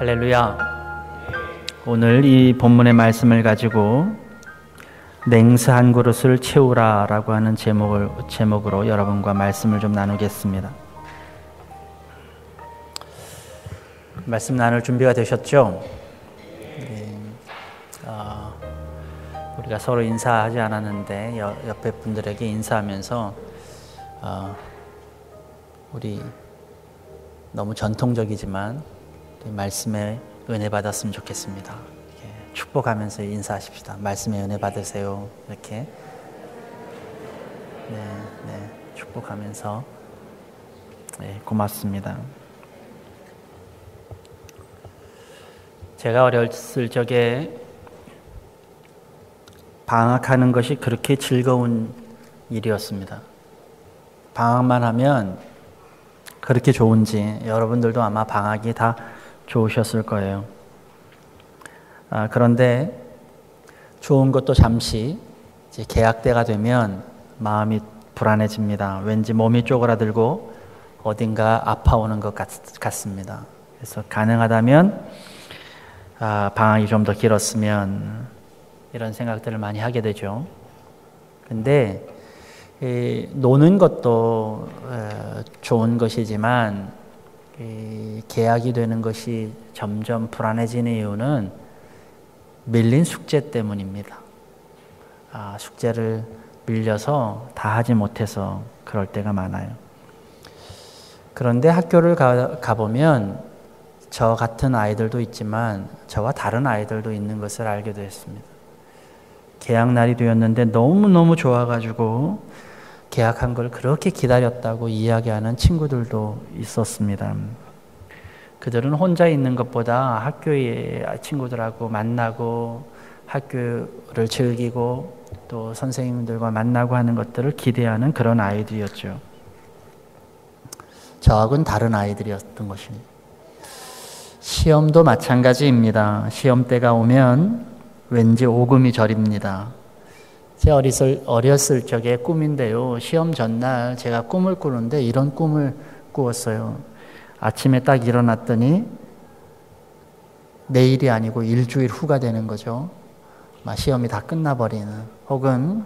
할렐루야. 오늘 이 본문의 말씀을 가지고 냉수 한 그릇을 채우라 라고 하는 제목으로 여러분과 말씀을 좀 나누겠습니다. 말씀 나눌 준비가 되셨죠? 우리가 서로 인사하지 않았는데 옆에 분들에게 인사하면서 우리 너무 전통적이지만 말씀에 은혜 받았으면 좋겠습니다. 축복하면서 인사하십시다. 말씀에 은혜 받으세요. 이렇게 축복하면서 고맙습니다. 제가 어렸을 적에 방학하는 것이 그렇게 즐거운 일이었습니다. 방학만 하면 그렇게 좋은지 여러분들도 아마 방학이 다 좋으셨을 거예요. 그런데 좋은 것도 잠시 이제 개학 때가 되면 마음이 불안해집니다. 왠지 몸이 쪼그라들고 어딘가 아파오는 것 같습니다. 그래서 가능하다면 방학이 좀 더 길었으면 이런 생각들을 많이 하게 되죠. 근데 노는 것도 좋은 것이지만 개학이 되는 것이 점점 불안해지는 이유는 밀린 숙제 때문입니다. 숙제를 밀려서 다 하지 못해서 그럴 때가 많아요. 그런데 학교를 가보면 저 같은 아이들도 있지만 저와 다른 아이들도 있는 것을 알게 됐습니다. 개학날이 되었는데 너무너무 좋아가지고 개학한 걸 그렇게 기다렸다고 이야기하는 친구들도 있었습니다. 그들은 혼자 있는 것보다 학교의 친구들하고 만나고 학교를 즐기고 또 선생님들과 만나고 하는 것들을 기대하는 그런 아이들이었죠. 저하고는 다른 아이들이었던 것입니다. 시험도 마찬가지입니다. 시험 때가 오면 왠지 오금이 저립니다. 제 어렸을 적의 꿈인데요. 시험 전날 제가 꿈을 꾸는데 이런 꿈을 꾸었어요. 아침에 딱 일어났더니 내일이 아니고 일주일 후가 되는 거죠. 시험이 다 끝나버리는, 혹은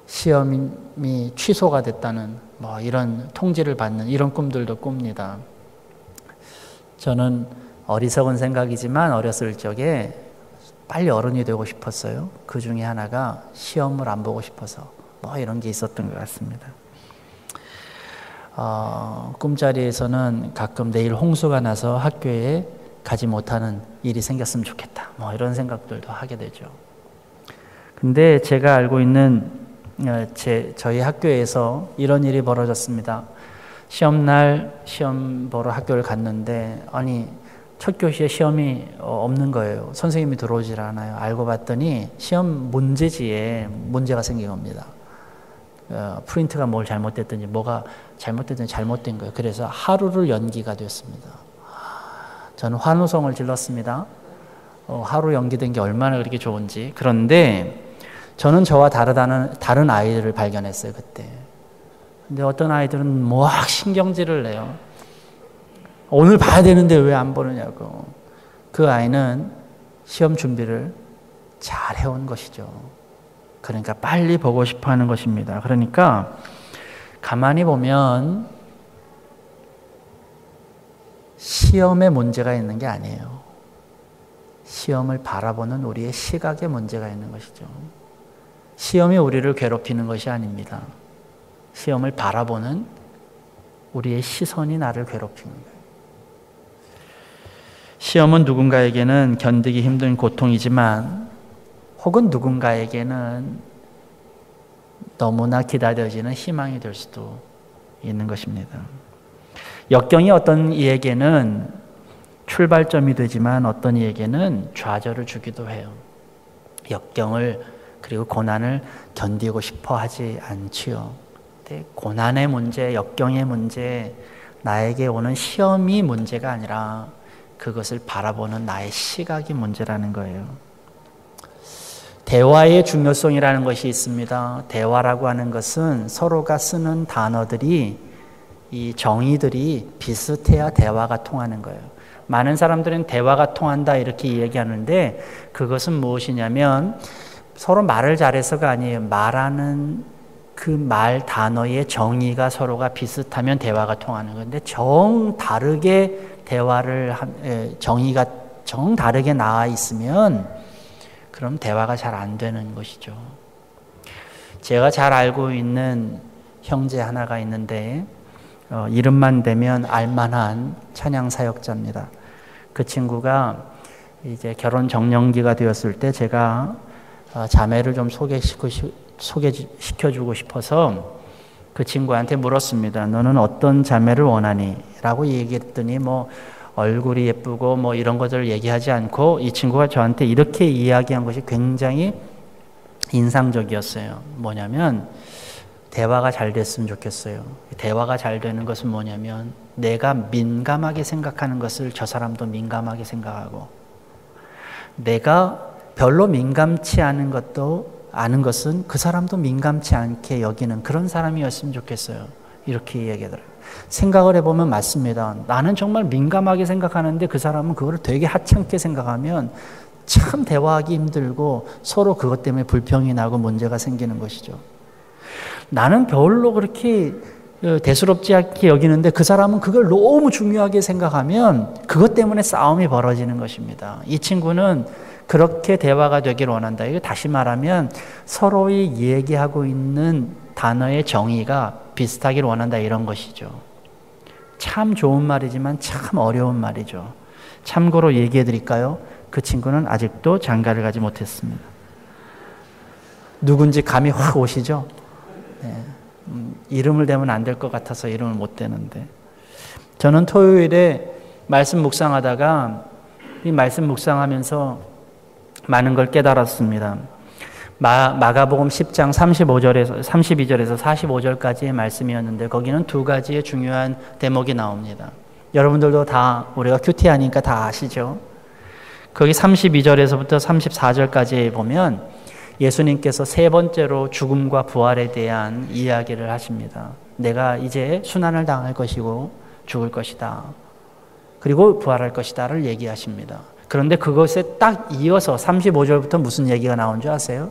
시험이 취소가 됐다는 이런 통지를 받는 이런 꿈들도 꿉니다. 저는 어리석은 생각이지만 어렸을 적에 빨리 어른이 되고 싶었어요. 그 중에 하나가 시험을 안 보고 싶어서 이런 게 있었던 것 같습니다. 꿈자리에서는 가끔 내일 홍수가 나서 학교에 가지 못하는 일이 생겼으면 좋겠다. 이런 생각들도 하게 되죠. 근데 제가 알고 있는 저희 학교에서 이런 일이 벌어졌습니다. 시험날 시험 보러 학교를 갔는데 첫 교시에 시험이 없는 거예요. 선생님이 들어오질 않아요. 알고 봤더니 시험 문제지에 문제가 생긴 겁니다. 프린트가 뭘 잘못됐든지 뭐가 잘못됐든지 잘못된 거예요. 그래서 하루를 연기가 됐습니다. 저는 환호성을 질렀습니다. 하루 연기된 게 얼마나 그렇게 좋은지. 그런데 저는 저와 다른 아이들을 발견했어요, 그때. 근데 어떤 아이들은 신경질을 내요. 오늘 봐야 되는데 왜 안 보느냐고. 그 아이는 시험 준비를 잘 해온 것이죠. 그러니까 빨리 보고 싶어 하는 것입니다. 그러니까 가만히 보면 시험에 문제가 있는 게 아니에요. 시험을 바라보는 우리의 시각에 문제가 있는 것이죠. 시험이 우리를 괴롭히는 것이 아닙니다. 시험을 바라보는 우리의 시선이 나를 괴롭히는 거예요. 시험은 누군가에게는 견디기 힘든 고통이지만 혹은 누군가에게는 너무나 기다려지는 희망이 될 수도 있는 것입니다. 역경이 어떤 이에게는 출발점이 되지만 어떤 이에게는 좌절을 주기도 해요. 역경을 그리고 고난을 견디고 싶어 하지 않지요. 근데 고난의 문제, 역경의 문제, 나에게 오는 시험이 문제가 아니라 그것을 바라보는 나의 시각이 문제라는 거예요. 대화의 중요성이라는 것이 있습니다. 대화라고 하는 것은 서로가 쓰는 단어들이 이 정의들이 비슷해야 대화가 통하는 거예요. 많은 사람들은 대화가 통한다 이렇게 얘기하는데 그것은 무엇이냐면 서로 말을 잘해서가 아니에요. 말하는 그 말 단어의 정의가 서로가 비슷하면 대화가 통하는 건데 다르게 정의가 다르게 나와 있으면 그럼 대화가 잘 안 되는 것이죠. 제가 잘 알고 있는 형제 하나가 있는데 이름만 대면 알만한 찬양 사역자입니다. 그 친구가 이제 결혼 정년기가 되었을 때 제가 자매를 좀 소개시켜주고 싶어서 그 친구한테 물었습니다. 너는 어떤 자매를 원하니? 라고 얘기했더니 얼굴이 예쁘고 이런 것들을 얘기하지 않고 이 친구가 저한테 이렇게 이야기한 것이 굉장히 인상적이었어요. 뭐냐면 대화가 잘 됐으면 좋겠어요. 대화가 잘 되는 것은 뭐냐면 내가 민감하게 생각하는 것을 저 사람도 민감하게 생각하고 내가 별로 민감치 않은 것은 그 사람도 민감치 않게 여기는 그런 사람이었으면 좋겠어요. 이렇게 얘기하더라고요. 생각을 해보면 맞습니다. 나는 정말 민감하게 생각하는데 그 사람은 그걸 되게 하찮게 생각하면 참 대화하기 힘들고 서로 그것 때문에 불평이 나고 문제가 생기는 것이죠. 나는 별로 그렇게 대수롭지 않게 여기는데 그 사람은 그걸 너무 중요하게 생각하면 그것 때문에 싸움이 벌어지는 것입니다. 이 친구는 그렇게 대화가 되길 원한다. 이거 다시 말하면 서로의 얘기하고 있는 단어의 정의가 비슷하길 원한다 이런 것이죠. 참 좋은 말이지만 참 어려운 말이죠. 참고로 얘기해 드릴까요? 그 친구는 아직도 장가를 가지 못했습니다. 누군지 감이 확 오시죠? 네. 이름을 대면 안 될 것 같아서 이름을 못 대는데 저는 토요일에 말씀 묵상하다가 이 말씀 묵상하면서 많은 걸 깨달았습니다. 마가복음 10장 32절에서 45절까지의 말씀이었는데 거기는 두 가지의 중요한 대목이 나옵니다. 여러분들도 다 우리가 큐티하니까 다 아시죠? 거기 32절에서부터 34절까지 보면 예수님께서 세 번째로 죽음과 부활에 대한 이야기를 하십니다. 내가 이제 순환을 당할 것이고 죽을 것이다. 그리고 부활할 것이다를 얘기하십니다. 그런데 그것에 딱 이어서 35절부터 무슨 얘기가 나온 줄 아세요?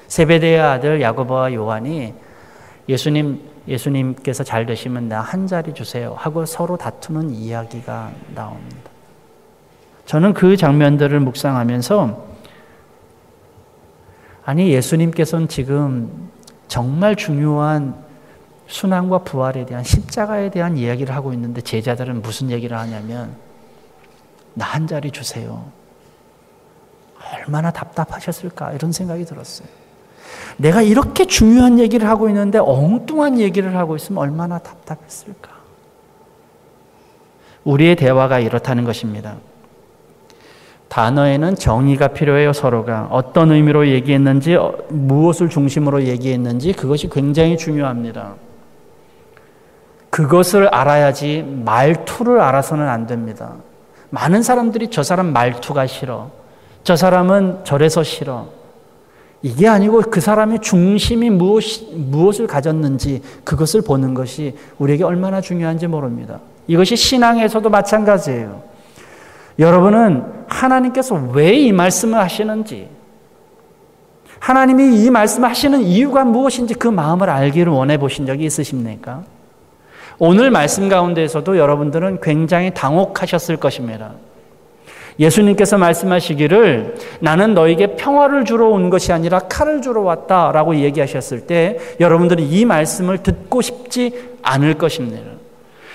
세베대의 아들 야고보와 요한이 예수님께서 잘 되시면 나 한 자리 주세요 하고 서로 다투는 이야기가 나옵니다. 저는 그 장면들을 묵상하면서 아니 예수님께서는 지금 정말 중요한 순환과 부활에 대한 십자가에 대한 이야기를 하고 있는데 제자들은 무슨 얘기를 하냐면 나 한 자리 주세요. 얼마나 답답하셨을까 이런 생각이 들었어요. 내가 이렇게 중요한 얘기를 하고 있는데 엉뚱한 얘기를 하고 있으면 얼마나 답답했을까. 우리의 대화가 이렇다는 것입니다. 단어에는 정의가 필요해요. 서로가 어떤 의미로 얘기했는지 무엇을 중심으로 얘기했는지 그것이 굉장히 중요합니다. 그것을 알아야지 말투를 알아서는 안 됩니다. 많은 사람들이 저 사람 말투가 싫어. 저 사람은 저래서 싫어. 이게 아니고 그 사람의 중심이 무엇을 가졌는지 그것을 보는 것이 우리에게 얼마나 중요한지 모릅니다. 이것이 신앙에서도 마찬가지예요. 여러분은 하나님께서 왜 이 말씀을 하시는지 하나님이 이 말씀을 하시는 이유가 무엇인지 그 마음을 알기를 원해 보신 적이 있으십니까? 오늘 말씀 가운데에서도 여러분들은 굉장히 당혹하셨을 것입니다. 예수님께서 말씀하시기를 나는 너에게 평화를 주러 온 것이 아니라 칼을 주러 왔다라고 얘기하셨을 때 여러분들은 이 말씀을 듣고 싶지 않을 것입니다.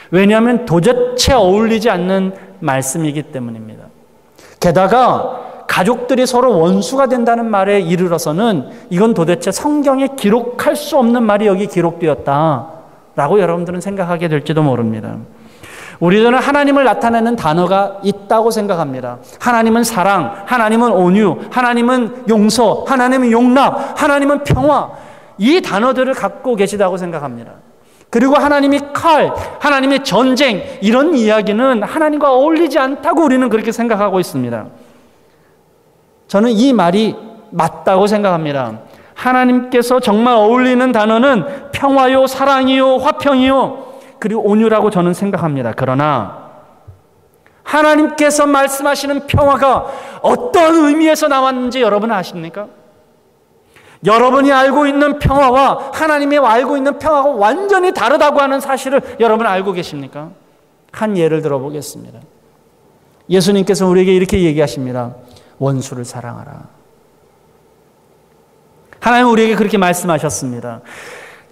왜냐하면 도대체 어울리지 않는 말씀이기 때문입니다. 게다가 가족들이 서로 원수가 된다는 말에 이르러서는 이건 도대체 성경에 기록할 수 없는 말이 여기 기록되었다라고 여러분들은 생각하게 될지도 모릅니다. 우리들은 하나님을 나타내는 단어가 있다고 생각합니다. 하나님은 사랑, 하나님은 온유, 하나님은 용서, 하나님은 용납, 하나님은 평화. 이 단어들을 갖고 계시다고 생각합니다. 그리고 하나님이 칼, 하나님의 전쟁 이런 이야기는 하나님과 어울리지 않다고 우리는 그렇게 생각하고 있습니다. 저는 이 말이 맞다고 생각합니다. 하나님께서 정말 어울리는 단어는 평화요, 사랑이요, 화평이요. 그리고 온유라고 저는 생각합니다. 그러나 하나님께서 말씀하시는 평화가 어떤 의미에서 나왔는지 여러분 아십니까? 여러분이 알고 있는 평화와 하나님이 알고 있는 평화가 완전히 다르다고 하는 사실을 여러분 알고 계십니까? 한 예를 들어보겠습니다. 예수님께서 우리에게 이렇게 얘기하십니다. 원수를 사랑하라. 하나님은 우리에게 그렇게 말씀하셨습니다.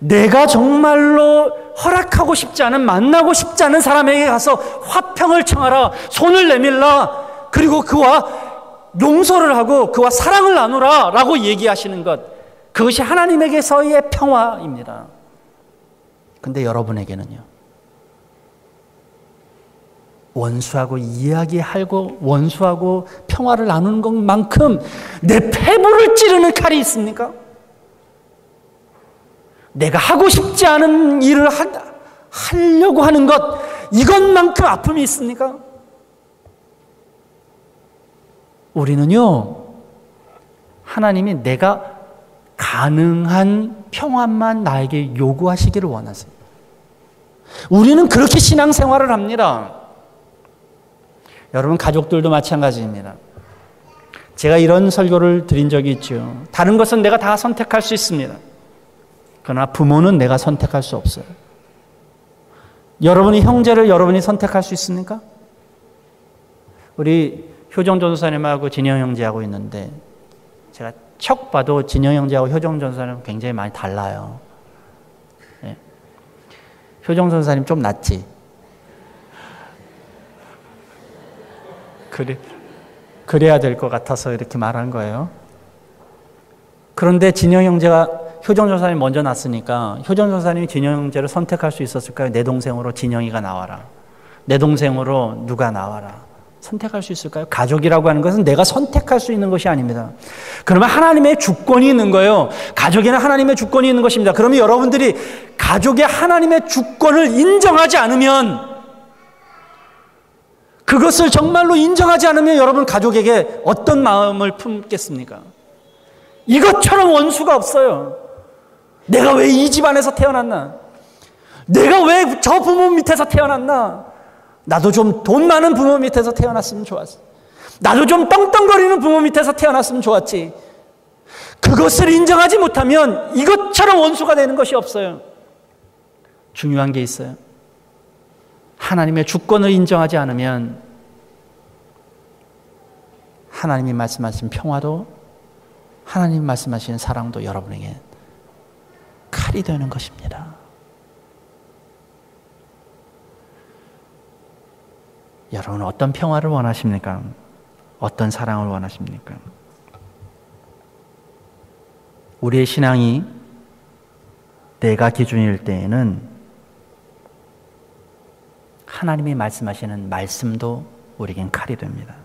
내가 정말로 허락하고 싶지 않은, 만나고 싶지 않은 사람에게 가서 화평을 청하라. 손을 내밀라. 그리고 그와 용서를 하고 그와 사랑을 나누라 라고 얘기하시는 것, 그것이 하나님에게서의 평화입니다. 근데 여러분에게는요, 원수하고 이야기하고 원수하고 평화를 나누는 것만큼 내 폐부를 찌르는 칼이 있습니까? 내가 하고 싶지 않은 일을 하려고 하는 것, 이것만큼 아픔이 있습니까? 우리는요, 하나님이 내가 가능한 평안만 나에게 요구하시기를 원하세요. 우리는 그렇게 신앙생활을 합니다. 여러분, 가족들도 마찬가지입니다. 제가 이런 설교를 드린 적이 있죠. 다른 것은 내가 다 선택할 수 있습니다. 그러나 부모는 내가 선택할 수 없어요. 여러분이 형제를 여러분이 선택할 수 있습니까? 우리 효정 전도사님하고 진영 형제하고 있는데, 제가 척 봐도 진영 형제하고 효정 전도사님은 굉장히 많이 달라요. 네. 효정 전도사님 좀 낫지? 그래야 될 것 같아서 이렇게 말한 거예요. 그런데 진영 형제가 효정 전도사님 먼저 낳았으니까 효정 전도사님이 진영 형제를 선택할 수 있었을까요? 내 동생으로 진영이가 나와라. 내 동생으로 누가 나와라. 선택할 수 있을까요? 가족이라고 하는 것은 내가 선택할 수 있는 것이 아닙니다. 그러면 하나님의 주권이 있는 거예요. 가족에는 하나님의 주권이 있는 것입니다. 그러면 여러분들이 가족의 하나님의 주권을 인정하지 않으면, 그것을 정말로 인정하지 않으면 여러분 가족에게 어떤 마음을 품겠습니까? 이것처럼 원수가 없어요. 내가 왜 이 집안에서 태어났나? 내가 왜 저 부모 밑에서 태어났나? 나도 좀 돈 많은 부모 밑에서 태어났으면 좋았어. 나도 좀 떵떵거리는 부모 밑에서 태어났으면 좋았지. 그것을 인정하지 못하면 이것처럼 원수가 되는 것이 없어요. 중요한 게 있어요. 하나님의 주권을 인정하지 않으면 하나님이 말씀하신 평화도, 하나님이 말씀하신 사랑도 여러분에게 칼이 되는 것입니다. 여러분은 어떤 평화를 원하십니까? 어떤 사랑을 원하십니까? 우리의 신앙이 내가 기준일 때에는 하나님이 말씀하시는 말씀도 우리에겐 칼이 됩니다.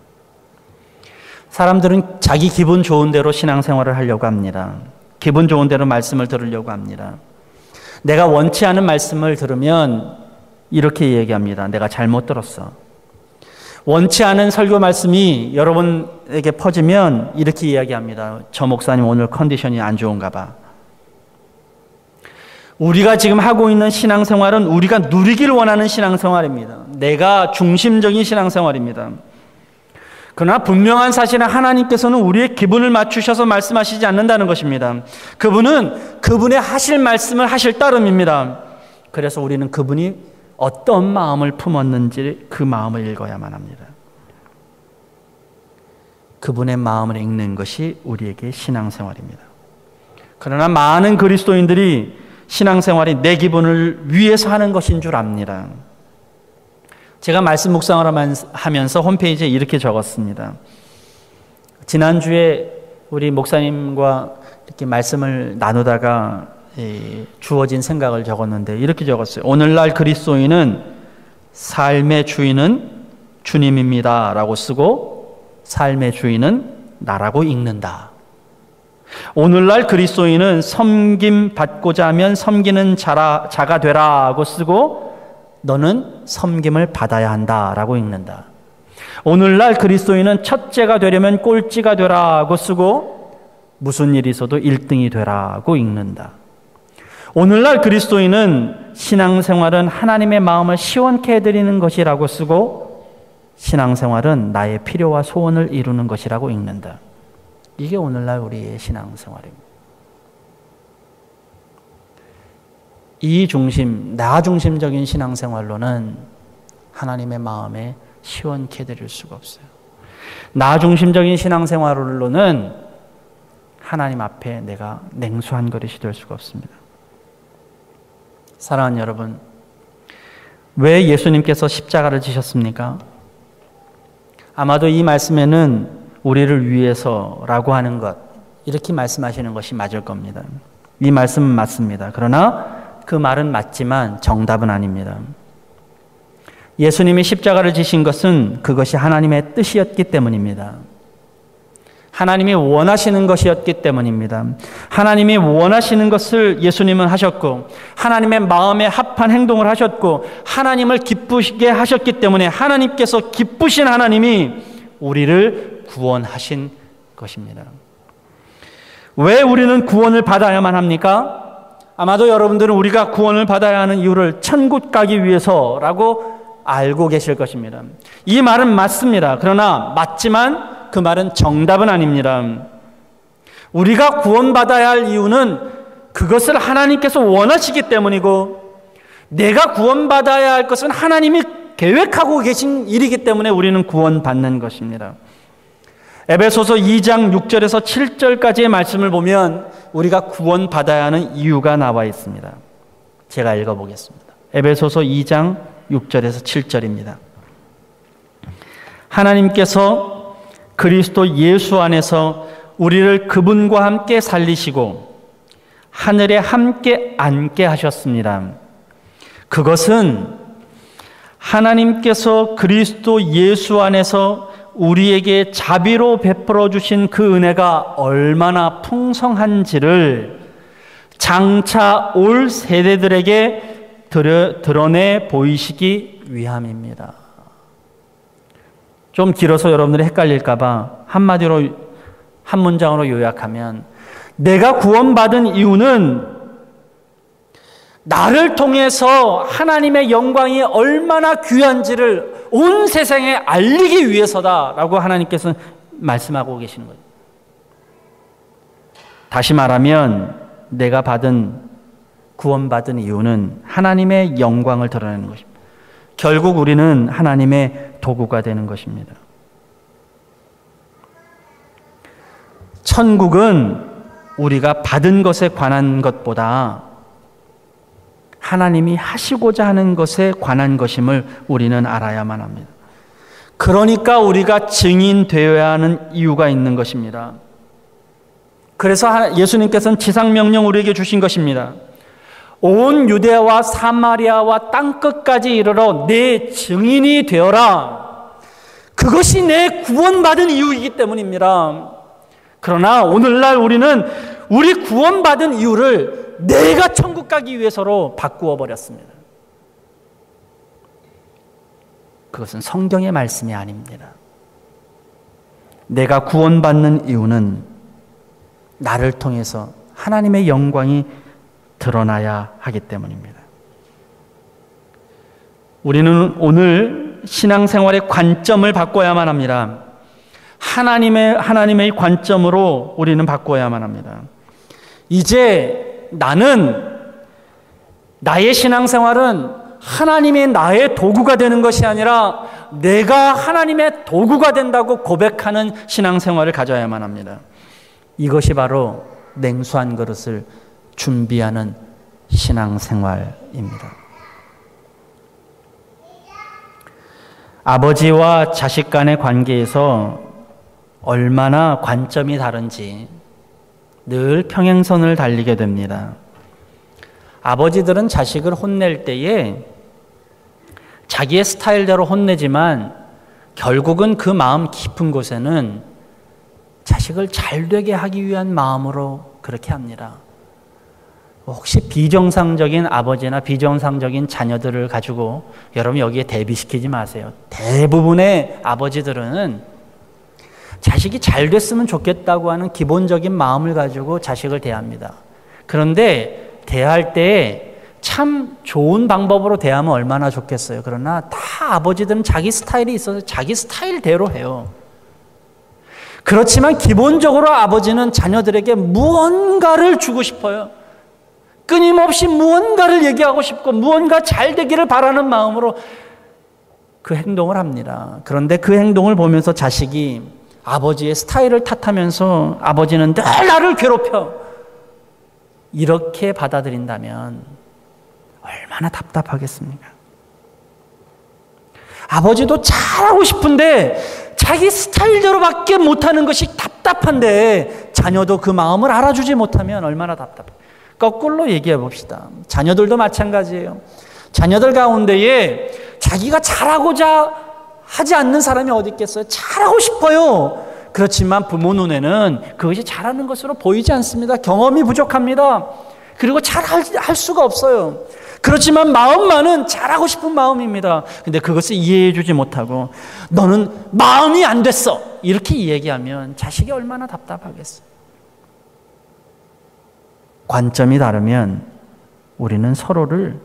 사람들은 자기 기분 좋은 대로 신앙생활을 하려고 합니다. 기분 좋은 대로 말씀을 들으려고 합니다. 내가 원치 않은 말씀을 들으면 이렇게 얘기합니다. 내가 잘못 들었어. 원치 않은 설교 말씀이 여러분에게 퍼지면 이렇게 이야기합니다. 저 목사님 오늘 컨디션이 안 좋은가 봐. 우리가 지금 하고 있는 신앙생활은 우리가 누리기를 원하는 신앙생활입니다. 내가 중심적인 신앙생활입니다. 그러나 분명한 사실은 하나님께서는 우리의 기분을 맞추셔서 말씀하시지 않는다는 것입니다. 그분은 그분의 하실 말씀을 하실 따름입니다. 그래서 우리는 그분이 어떤 마음을 품었는지 그 마음을 읽어야만 합니다. 그분의 마음을 읽는 것이 우리에게 신앙생활입니다. 그러나 많은 그리스도인들이 신앙생활이 내 기분을 위해서 하는 것인 줄 압니다. 제가 말씀 묵상을 하면서 홈페이지에 이렇게 적었습니다. 지난주에 우리 목사님과 이렇게 말씀을 나누다가 주어진 생각을 적었는데 이렇게 적었어요. 오늘날 그리스도인은 삶의 주인은 주님입니다 라고 쓰고 삶의 주인은 나라고 읽는다. 오늘날 그리스도인은 섬김 받고자 하면 섬기는 자가 되라 하고 쓰고 너는 섬김을 받아야 한다 라고 읽는다. 오늘날 그리스도인은 첫째가 되려면 꼴찌가 되라 하고 쓰고 무슨 일이 있어도 1등이 되라고 읽는다. 오늘날 그리스도인은 신앙생활은 하나님의 마음을 시원케 해드리는 것이라고 쓰고 신앙생활은 나의 필요와 소원을 이루는 것이라고 읽는다. 이게 오늘날 우리의 신앙생활입니다. 이 중심, 나 중심적인 신앙생활로는 하나님의 마음에 시원케 해드릴 수가 없어요. 나 중심적인 신앙생활로는 하나님 앞에 내가 냉수한 그릇이 될 수가 없습니다. 사랑하는 여러분, 왜 예수님께서 십자가를 지셨습니까? 아마도 이 말씀에는 우리를 위해서라고 하는 것, 이렇게 말씀하시는 것이 맞을 겁니다. 이 말씀은 맞습니다. 그러나 그 말은 맞지만 정답은 아닙니다. 예수님이 십자가를 지신 것은 그것이 하나님의 뜻이었기 때문입니다. 하나님이 원하시는 것이었기 때문입니다. 하나님이 원하시는 것을 예수님은 하셨고 하나님의 마음에 합한 행동을 하셨고 하나님을 기쁘시게 하셨기 때문에 하나님께서 기쁘신 하나님이 우리를 구원하신 것입니다. 왜 우리는 구원을 받아야만 합니까? 아마도 여러분들은 우리가 구원을 받아야 하는 이유를 천국 가기 위해서라고 알고 계실 것입니다. 이 말은 맞습니다. 그러나 맞지만 그 말은 정답은 아닙니다. 우리가 구원받아야 할 이유는 그것을 하나님께서 원하시기 때문이고 내가 구원받아야 할 것은 하나님이 계획하고 계신 일이기 때문에 우리는 구원받는 것입니다. 에베소서 2장 6절에서 7절까지의 말씀을 보면 우리가 구원받아야 하는 이유가 나와 있습니다. 제가 읽어보겠습니다. 에베소서 2장 6절에서 7절입니다. 하나님께서 그리스도 예수 안에서 우리를 그분과 함께 살리시고 하늘에 함께 앉게 하셨습니다. 그것은 하나님께서 그리스도 예수 안에서 우리에게 자비로 베풀어 주신 그 은혜가 얼마나 풍성한지를 장차 올 세대들에게 드러내 보이시기 위함입니다. 좀 길어서 여러분들이 헷갈릴까 봐 한마디로 한 문장으로 요약하면 내가 구원받은 이유는 나를 통해서 하나님의 영광이 얼마나 귀한지를 온 세상에 알리기 위해서다라고 하나님께서 말씀하고 계시는 거예요. 다시 말하면 내가 구원받은 이유는 하나님의 영광을 드러내는 것입니다. 결국 우리는 하나님의 도구가 되는 것입니다. 천국은 우리가 받은 것에 관한 것보다 하나님이 하시고자 하는 것에 관한 것임을 우리는 알아야만 합니다. 그러니까 증인 되어야 하는 이유가 있는 것입니다. 그래서 예수님께서는 지상명령 우리에게 주신 것입니다. 온 유대와 사마리아와 땅끝까지 이르러 내 증인이 되어라. 그것이 내 구원받은 이유이기 때문입니다. 그러나 오늘날 우리는 우리 구원받은 이유를 내가 천국 가기 위해서로 바꾸어 버렸습니다. 그것은 성경의 말씀이 아닙니다. 내가 구원받는 이유는 나를 통해서 하나님의 영광이 드러나야 하기 때문입니다. 우리는 오늘 신앙생활의 관점을 바꿔야만 합니다. 하나님의 관점으로 우리는 바꿔야만 합니다. 이제 나의 신앙생활은 하나님이 나의 도구가 되는 것이 아니라 내가 하나님의 도구가 된다고 고백하는 신앙생활을 가져야만 합니다. 이것이 바로 냉수한 그릇을 준비하는 신앙생활입니다. 아버지와 자식 간의 관계에서 얼마나 관점이 다른지 늘 평행선을 달리게 됩니다. 아버지들은 자식을 혼낼 때에 자기의 스타일대로 혼내지만 결국은 그 마음 깊은 곳에는 자식을 잘되게 하기 위한 마음으로 그렇게 합니다. 혹시 비정상적인 아버지나 비정상적인 자녀들을 가지고 여러분 여기에 대비시키지 마세요. 대부분의 아버지들은 자식이 잘 됐으면 좋겠다고 하는 기본적인 마음을 가지고 자식을 대합니다. 그런데 대할 때 참 좋은 방법으로 대하면 얼마나 좋겠어요. 그러나 다 아버지들은 자기 스타일이 있어서 자기 스타일대로 해요. 그렇지만 기본적으로 아버지는 자녀들에게 무언가를 주고 싶어요. 끊임없이 무언가를 얘기하고 싶고 무언가 잘 되기를 바라는 마음으로 그 행동을 합니다. 그런데 그 행동을 보면서 자식이 아버지의 스타일을 탓하면서 아버지는 늘 나를 괴롭혀, 이렇게 받아들인다면 얼마나 답답하겠습니까? 아버지도 잘하고 싶은데 자기 스타일대로밖에 못하는 것이 답답한데 자녀도 그 마음을 알아주지 못하면 얼마나 답답해. 거꾸로 얘기해 봅시다. 자녀들도 마찬가지예요. 자녀들 가운데에 자기가 잘하고자 하지 않는 사람이 어디 있겠어요? 잘하고 싶어요. 그렇지만 부모 눈에는 그것이 잘하는 것으로 보이지 않습니다. 경험이 부족합니다. 그리고 잘할 수가 없어요. 그렇지만 마음만은 잘하고 싶은 마음입니다. 근데 그것을 이해해 주지 못하고 너는 마음이 안 됐어, 이렇게 얘기하면 자식이 얼마나 답답하겠어요. 관점이 다르면 우리는 서로를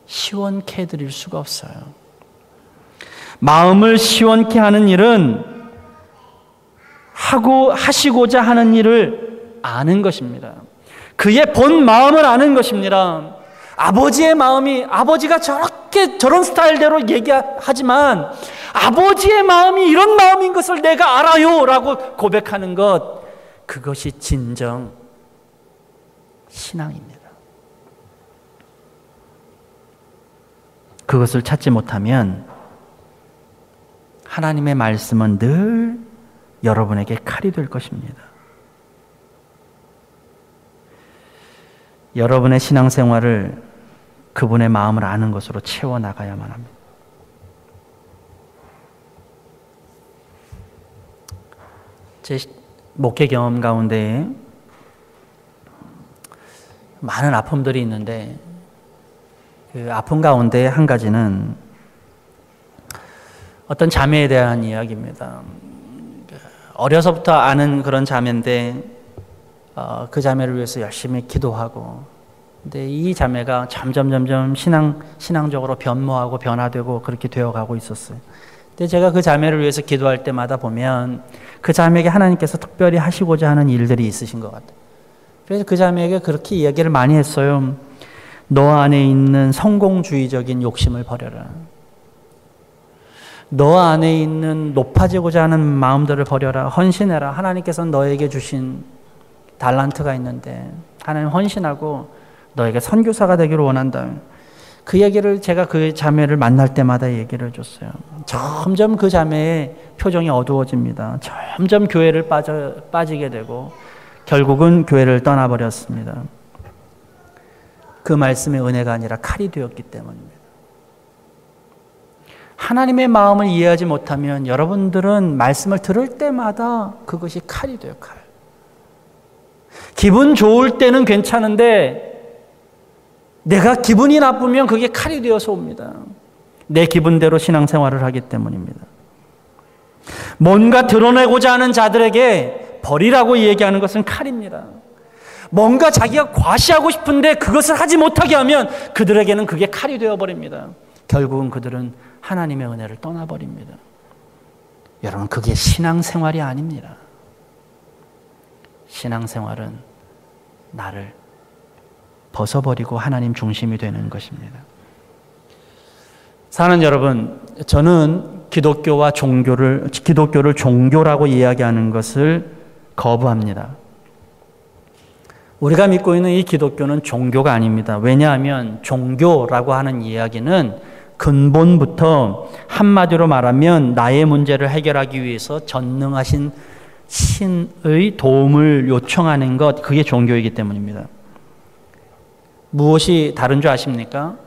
시원케 해드릴 수가 없어요. 마음을 시원케 하는 일은 하시고자 하는 일을 아는 것입니다. 그의 본 마음을 아는 것입니다. 아버지의 마음이, 아버지가 저런 스타일대로 얘기하지만 아버지의 마음이 이런 마음인 것을 내가 알아요 라고 고백하는 것, 그것이 진정 신앙입니다. 그것을 찾지 못하면 하나님의 말씀은 늘 여러분에게 칼이 될 것입니다. 여러분의 신앙생활을 그분의 마음을 아는 것으로 채워나가야만 합니다. 제 목회 경험 가운데 많은 아픔들이 있는데 그 아픔 가운데 한 가지는 어떤 자매에 대한 이야기입니다. 어려서부터 아는 그런 자매인데 그 자매를 위해서 열심히 기도하고, 근데 이 자매가 점점 신앙적으로 변모하고 변화되고 그렇게 되어가고 있었어요. 근데 제가 그 자매를 위해서 기도할 때마다 보면 그 자매에게 하나님께서 특별히 하시고자 하는 일들이 있으신 것 같아요. 그래서 그 자매에게 그렇게 이야기를 많이 했어요. 너 안에 있는 성공주의적인 욕심을 버려라. 너 안에 있는 높아지고자 하는 마음들을 버려라. 헌신해라. 하나님께서는 너에게 주신 달란트가 있는데 하나님 헌신하고 너에게 선교사가 되기를 원한다. 그 얘기를 제가 그 자매를 만날 때마다 얘기를 해줬어요. 점점 그 자매의 표정이 어두워집니다. 점점 교회를 빠지게 되고 결국은 교회를 떠나버렸습니다. 그 말씀의 은혜가 아니라 칼이 되었기 때문입니다. 하나님의 마음을 이해하지 못하면 여러분들은 말씀을 들을 때마다 그것이 칼이 돼요. 칼. 기분 좋을 때는 괜찮은데 내가 기분이 나쁘면 그게 칼이 되어서 옵니다. 내 기분대로 신앙생활을 하기 때문입니다. 뭔가 드러내고자 하는 자들에게 버리라고 얘기하는 것은 칼입니다. 뭔가 자기가 과시하고 싶은데 그것을 하지 못하게 하면 그들에게는 그게 칼이 되어버립니다. 결국은 그들은 하나님의 은혜를 떠나버립니다. 여러분, 그게 신앙생활이 아닙니다. 신앙생활은 나를 벗어버리고 하나님 중심이 되는 것입니다. 사랑하는 여러분, 저는 기독교를 종교라고 이야기하는 것을 거부합니다. 우리가 믿고 있는 이 기독교는 종교가 아닙니다. 왜냐하면 종교라고 하는 이야기는 근본부터 한마디로 말하면 나의 문제를 해결하기 위해서 전능하신 신의 도움을 요청하는 것, 그게 종교이기 때문입니다. 무엇이 다른 줄 아십니까?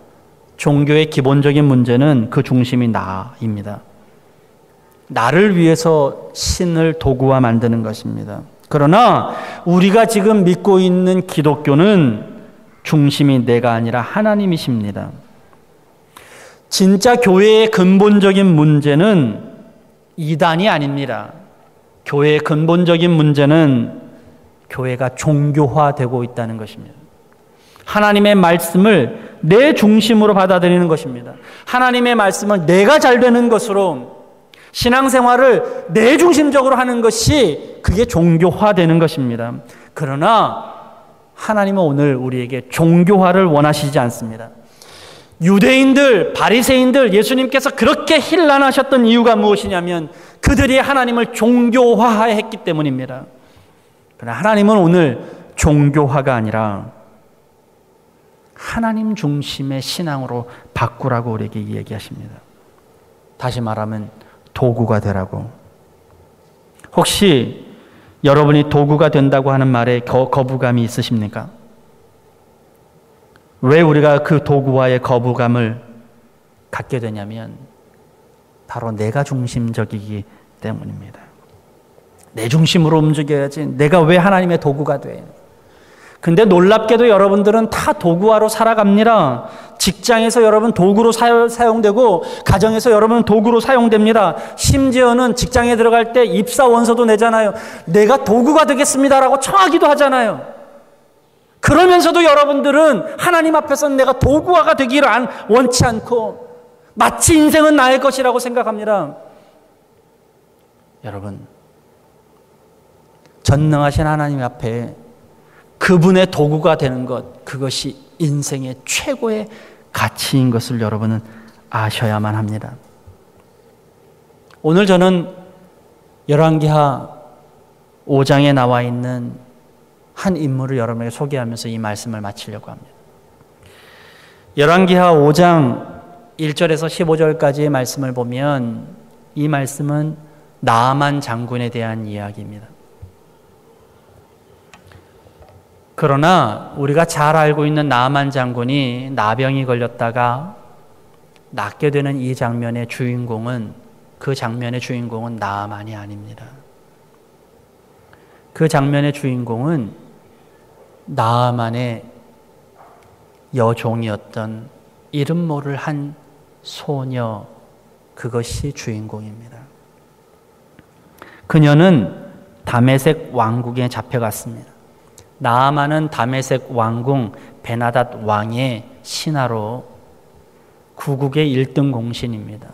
종교의 기본적인 문제는 그 중심이 나입니다. 나를 위해서 신을 도구화 만드는 것입니다. 그러나 우리가 지금 믿고 있는 기독교는 중심이 내가 아니라 하나님이십니다. 진짜 교회의 근본적인 문제는 이단이 아닙니다. 교회의 근본적인 문제는 교회가 종교화되고 있다는 것입니다. 하나님의 말씀을 내 중심으로 받아들이는 것입니다. 하나님의 말씀은 내가 잘 되는 것으로 신앙생활을 내 중심적으로 하는 것이 그게 종교화되는 것입니다. 그러나 하나님은 오늘 우리에게 종교화를 원하시지 않습니다. 유대인들, 바리새인들, 예수님께서 그렇게 혼란하셨던 이유가 무엇이냐면 그들이 하나님을 종교화했기 때문입니다. 그러나 하나님은 오늘 종교화가 아니라 하나님 중심의 신앙으로 바꾸라고 우리에게 얘기하십니다. 다시 말하면 도구가 되라고. 혹시 여러분이 도구가 된다고 하는 말에 거부감이 있으십니까? 왜 우리가 그 도구와의 거부감을 갖게 되냐면 바로 내가 중심적이기 때문입니다. 내 중심으로 움직여야지 내가 왜 하나님의 도구가 돼? 근데 놀랍게도 여러분들은 다 도구화로 살아갑니다. 직장에서 여러분 도구로 사용되고 가정에서 여러분은 도구로 사용됩니다. 심지어는 직장에 들어갈 때 입사 원서도 내잖아요. 내가 도구가 되겠습니다라고 청하기도 하잖아요. 그러면서도 여러분들은 하나님 앞에서는 내가 도구화가 되기를 원치 않고 마치 인생은 나의 것이라고 생각합니다. 여러분, 전능하신 하나님 앞에 그분의 도구가 되는 것, 그것이 인생의 최고의 가치인 것을 여러분은 아셔야만 합니다. 오늘 저는 열왕기하 5장에 나와 있는 한 인물을 여러분에게 소개하면서 이 말씀을 마치려고 합니다. 열왕기하 5장 1절에서 15절까지의 말씀을 보면 이 말씀은 나아만 장군에 대한 이야기입니다. 그러나 우리가 잘 알고 있는 나아만 장군이 나병이 걸렸다가 낫게 되는 이 장면의 주인공은, 그 장면의 주인공은 나아만이 아닙니다. 그 장면의 주인공은 나아만의 여종이었던 이름 모를 한 소녀, 그것이 주인공입니다. 그녀는 다메섹 왕국에 잡혀갔습니다. 나아만은 다메섹 왕궁 베나닷 왕의 신하로 구국의 1등 공신입니다.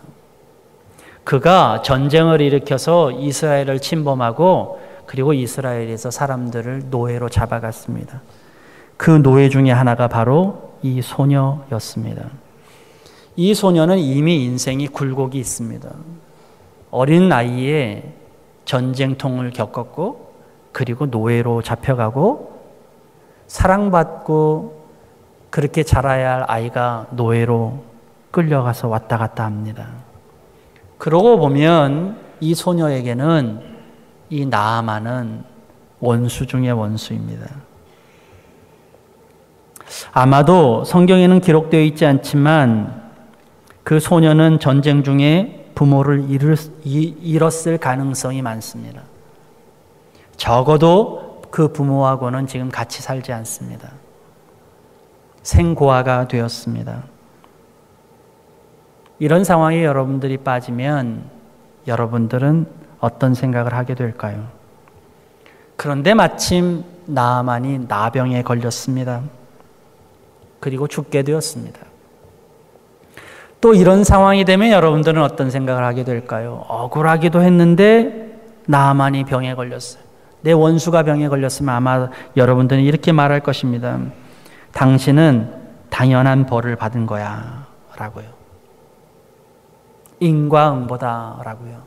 그가 전쟁을 일으켜서 이스라엘을 침범하고 그리고 이스라엘에서 사람들을 노예로 잡아갔습니다. 그 노예 중에 하나가 바로 이 소녀였습니다. 이 소녀는 이미 인생이 굴곡이 있습니다. 어린 나이에 전쟁통을 겪었고 그리고 노예로 잡혀가고 사랑받고 그렇게 자라야 할 아이가 노예로 끌려가서 왔다 갔다 합니다. 그러고 보면 이 소녀에게는 이 나아만은 원수 중의 원수입니다. 아마도 성경에는 기록되어 있지 않지만 그 소녀는 전쟁 중에 부모를 잃었을 가능성이 많습니다. 적어도 그 부모하고는 지금 같이 살지 않습니다. 생고아가 되었습니다. 이런 상황에 여러분들이 빠지면 여러분들은 어떤 생각을 하게 될까요? 그런데 마침 나아만이 나병에 걸렸습니다. 그리고 죽게 되었습니다. 또 이런 상황이 되면 여러분들은 어떤 생각을 하게 될까요? 억울하기도 했는데 나아만이 병에 걸렸어요. 내 원수가 병에 걸렸으면 아마 여러분들은 이렇게 말할 것입니다. 당신은 당연한 벌을 받은 거야 라고요. 인과 응보다 라고요.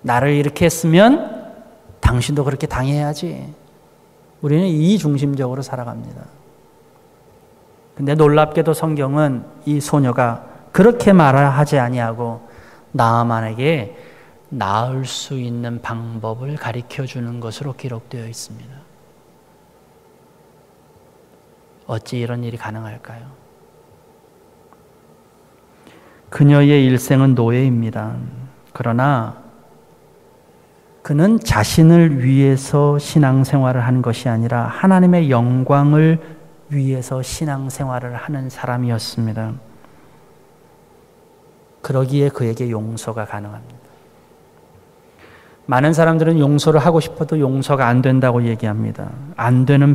나를 이렇게 했으면 당신도 그렇게 당해야지. 우리는 이중심적으로 살아갑니다. 근데 놀랍게도 성경은 이 소녀가 그렇게 말하지 아니하고 나아만에게 나을 수 있는 방법을 가르쳐 주는 것으로 기록되어 있습니다. 어찌 이런 일이 가능할까요? 그녀의 일생은 노예입니다. 그러나 그는 자신을 위해서 신앙생활을 한 것이 아니라 하나님의 영광을 위해서 신앙생활을 하는 사람이었습니다. 그러기에 그에게 용서가 가능합니다. 많은 사람들은 용서를 하고 싶어도 용서가 안 된다고 얘기합니다. 안 되는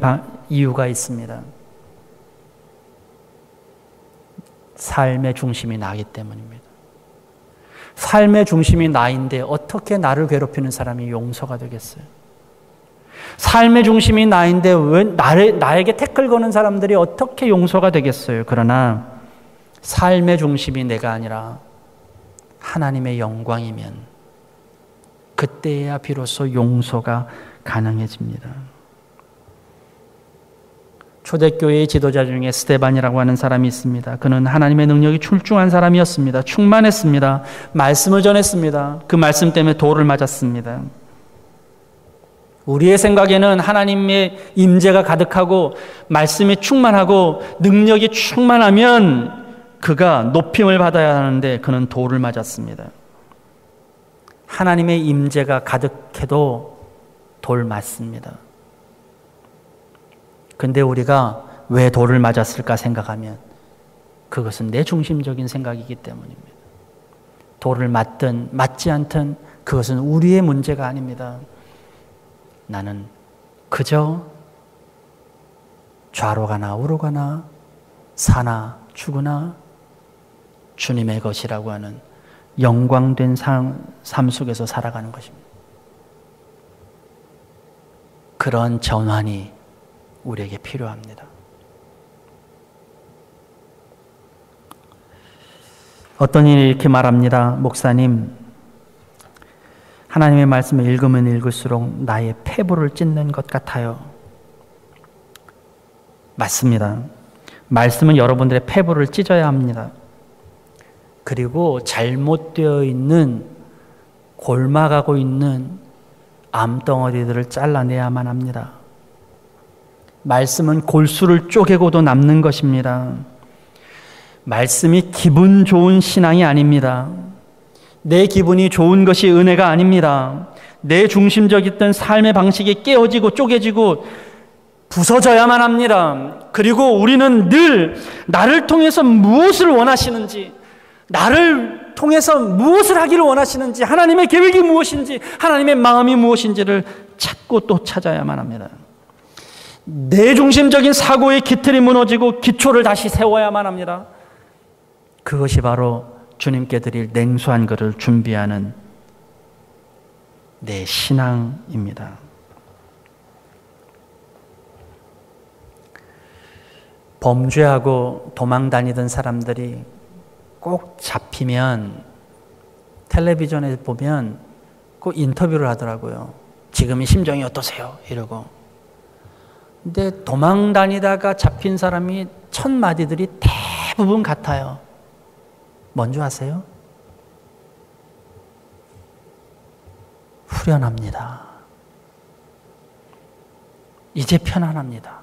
이유가 있습니다. 삶의 중심이 나이기 때문입니다. 삶의 중심이 나인데 어떻게 나를 괴롭히는 사람이 용서가 되겠어요? 삶의 중심이 나인데 왜 나에게 태클 거는 사람들이 어떻게 용서가 되겠어요? 그러나 삶의 중심이 내가 아니라 하나님의 영광이면 그때야 비로소 용서가 가능해집니다. 초대교회의 지도자 중에 스데반이라고 하는 사람이 있습니다. 그는 하나님의 능력이 출중한 사람이었습니다. 충만했습니다. 말씀을 전했습니다. 그 말씀 때문에 돌을 맞았습니다. 우리의 생각에는 하나님의 임재가 가득하고 말씀이 충만하고 능력이 충만하면 그가 높임을 받아야 하는데 그는 돌을 맞았습니다. 하나님의 임재가 가득해도 돌 맞습니다. 근데 우리가 왜 돌을 맞았을까 생각하면 그것은 내 중심적인 생각이기 때문입니다. 돌을 맞든 맞지 않든 그것은 우리의 문제가 아닙니다. 나는 그저 좌로 가나 우로 가나 사나 죽으나 주님의 것이라고 하는 영광된 삶 속에서 살아가는 것입니다. 그런 전환이 우리에게 필요합니다. 어떤 이는 이렇게 말합니다. 목사님, 하나님의 말씀을 읽으면 읽을수록 나의 폐부를 찢는 것 같아요. 맞습니다. 말씀은 여러분들의 폐부를 찢어야 합니다. 그리고 잘못되어 있는, 골마가고 있는 암덩어리들을 잘라내야만 합니다. 말씀은 골수를 쪼개고도 남는 것입니다. 말씀이 기분 좋은 신앙이 아닙니다. 내 기분이 좋은 것이 은혜가 아닙니다. 내 중심적이던 삶의 방식이 깨어지고 쪼개지고 부서져야만 합니다. 그리고 우리는 늘 나를 통해서 무엇을 원하시는지, 나를 통해서 무엇을 하기를 원하시는지, 하나님의 계획이 무엇인지, 하나님의 마음이 무엇인지를 찾고 또 찾아야만 합니다. 내 중심적인 사고의 기틀이 무너지고 기초를 다시 세워야만 합니다. 그것이 바로 주님께 드릴 냉수한 것을 준비하는 내 신앙입니다. 범죄하고 도망다니던 사람들이 꼭 잡히면 텔레비전에 보면 꼭 인터뷰를 하더라고요. 지금 심정이 어떠세요? 이러고. 근데 도망다니다가 잡힌 사람이 첫 마디들이 대부분 같아요. 뭔지 아세요? 후련합니다. 이제 편안합니다.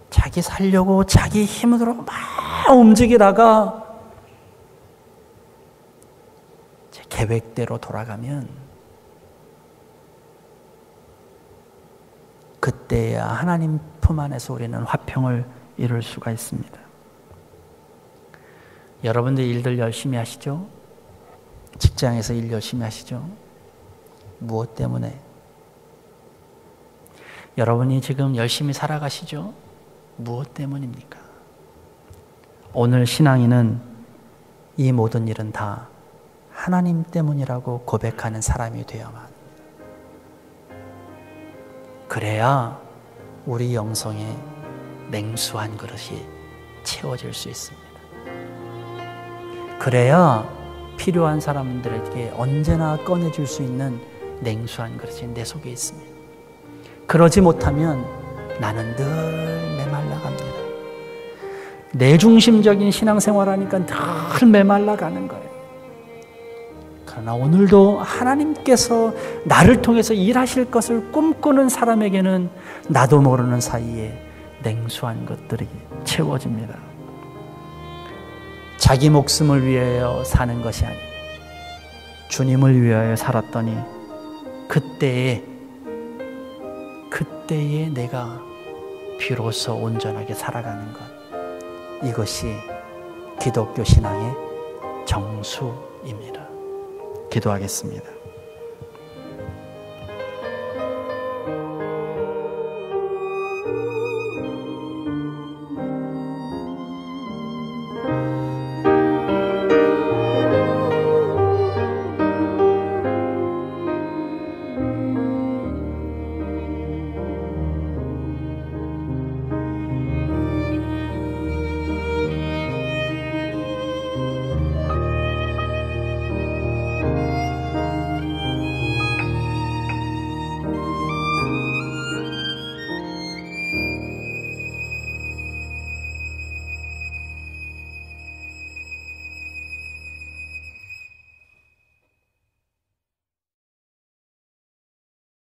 자기 살려고 자기 힘으로 막 움직이다가 제 계획대로 돌아가면 그때야 하나님 품 안에서 우리는 화평을 이룰 수가 있습니다. 여러분들 일들 열심히 하시죠? 직장에서 일 열심히 하시죠? 무엇 때문에? 여러분이 지금 열심히 살아가시죠? 무엇 때문입니까? 오늘 신앙인은 이 모든 일은 다 하나님 때문이라고 고백하는 사람이 되어야만. 그래야 우리 영성에 냉수한 그릇이 채워질 수 있습니다. 그래야 필요한 사람들에게 언제나 꺼내줄 수 있는 냉수한 그릇이 내 속에 있습니다. 그러지 못하면 나는 늘 메말라갑니다. 내 중심적인 신앙생활하니까 늘 메말라가는 거예요. 그러나 오늘도 하나님께서 나를 통해서 일하실 것을 꿈꾸는 사람에게는 나도 모르는 사이에 냉수한 것들이 채워집니다. 자기 목숨을 위하여 사는 것이 아니라 주님을 위하여 살았더니 그때에 내가 비로소 온전하게 살아가는 것, 이것이 기독교 신앙의 정수입니다. 기도하겠습니다.